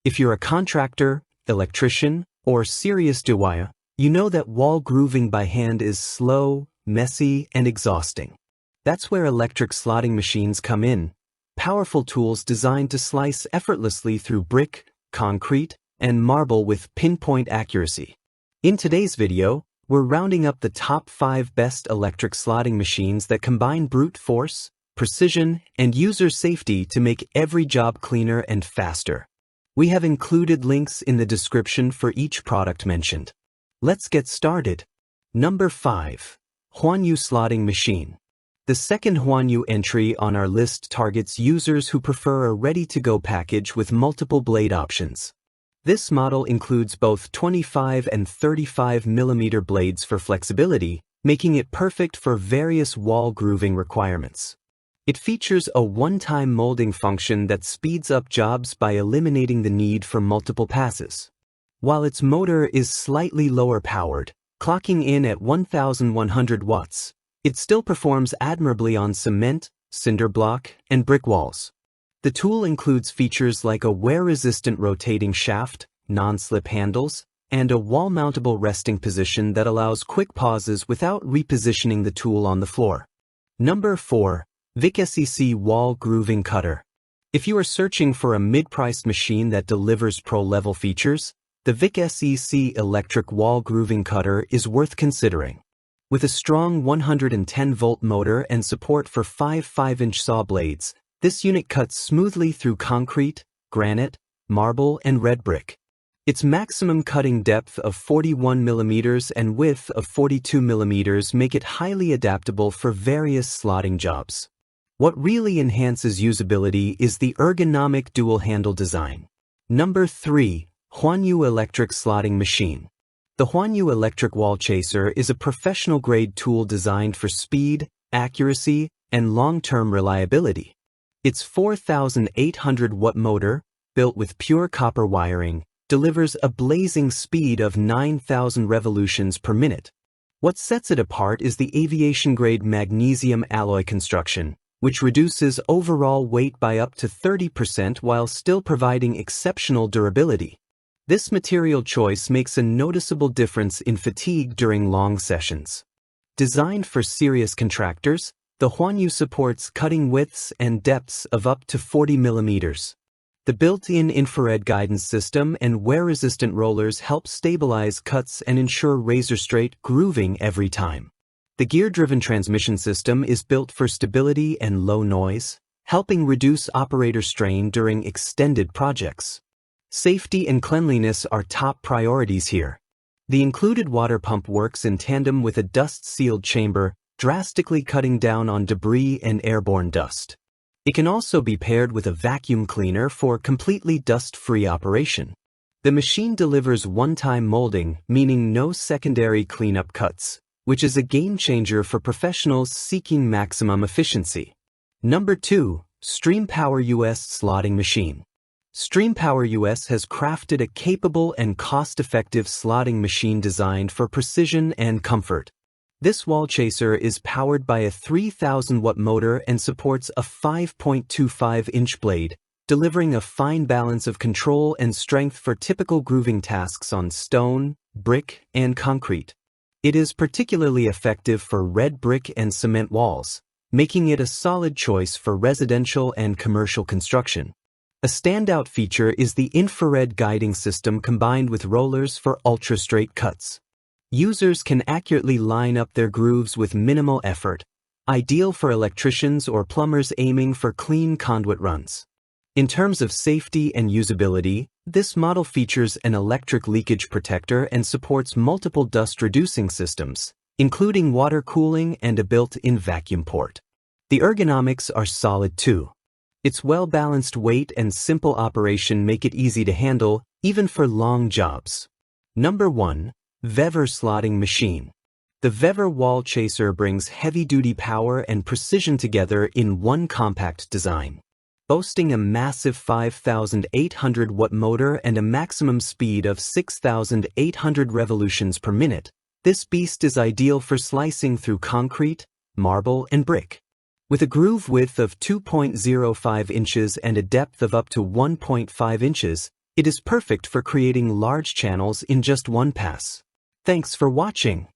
If you're a contractor, electrician, or serious DIY, you know that wall grooving by hand is slow, messy, and exhausting. That's where electric slotting machines come in, powerful tools designed to slice effortlessly through brick, concrete, and marble with pinpoint accuracy. In today's video, we're rounding up the top 5 best electric slotting machines that combine brute force, precision, and user safety to make every job cleaner and faster. We have included links in the description for each product mentioned. Let's get started. Number 5. Huanyu Slotting Machine. The second Huanyu entry on our list targets users who prefer a ready-to-go package with multiple blade options. This model includes both 25 and 35 mm blades for flexibility, making it perfect for various wall grooving requirements. It features a one-time molding function that speeds up jobs by eliminating the need for multiple passes. While its motor is slightly lower powered, clocking in at 1,100 watts, it still performs admirably on cement, cinder block, and brick walls. The tool includes features like a wear-resistant rotating shaft, non-slip handles, and a wall-mountable resting position that allows quick pauses without repositioning the tool on the floor. Number 4. VicSec Wall Grooving Cutter. If you are searching for a mid-priced machine that delivers pro-level features, the VicSec electric wall grooving cutter is worth considering. With a strong 110-volt motor and support for 5 5-inch saw blades, this unit cuts smoothly through concrete, granite, marble, and red brick. Its maximum cutting depth of 41 mm and width of 42 mm make it highly adaptable for various slotting jobs. What really enhances usability is the ergonomic dual-handle design. Number 3. Huanyu Electric Slotting Machine. The Huanyu Electric Wall Chaser is a professional-grade tool designed for speed, accuracy, and long-term reliability. Its 4,800-watt motor, built with pure copper wiring, delivers a blazing speed of 9,000 revolutions per minute. What sets it apart is the aviation-grade magnesium alloy construction, which reduces overall weight by up to 30% while still providing exceptional durability. This material choice makes a noticeable difference in fatigue during long sessions. Designed for serious contractors, the Huanyu supports cutting widths and depths of up to 40 mm. The built-in infrared guidance system and wear-resistant rollers help stabilize cuts and ensure razor-straight grooving every time. The gear-driven transmission system is built for stability and low noise, helping reduce operator strain during extended projects. Safety and cleanliness are top priorities here. The included water pump works in tandem with a dust-sealed chamber, drastically cutting down on debris and airborne dust. It can also be paired with a vacuum cleaner for completely dust-free operation. The machine delivers one-time molding, meaning no secondary cleanup cuts, which is a game-changer for professionals seeking maximum efficiency. Number 2. XtremepowerUS Slotting Machine. XtremepowerUS has crafted a capable and cost-effective slotting machine designed for precision and comfort. This wall chaser is powered by a 3,000-watt motor and supports a 5.25-inch blade, delivering a fine balance of control and strength for typical grooving tasks on stone, brick, and concrete. It is particularly effective for red brick and cement walls, making it a solid choice for residential and commercial construction. A standout feature is the infrared guiding system combined with rollers for ultra-straight cuts. Users can accurately line up their grooves with minimal effort, ideal for electricians or plumbers aiming for clean conduit runs. In terms of safety and usability, this model features an electric leakage protector and supports multiple dust-reducing systems, including water cooling and a built-in vacuum port. The ergonomics are solid too. Its well-balanced weight and simple operation make it easy to handle, even for long jobs. Number 1. VEVOR Slotting Machine. The VEVOR Wall Chaser brings heavy-duty power and precision together in one compact design. Boasting a massive 5,800-watt motor and a maximum speed of 6,800 revolutions per minute, this beast is ideal for slicing through concrete, marble, and brick. With a groove width of 2.05 inches and a depth of up to 1.5 inches, It is perfect for creating large channels in just one pass. Thanks for watching.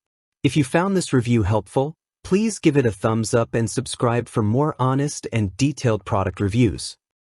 If you found this review helpful, please give it a thumbs up and subscribe for more honest and detailed product reviews.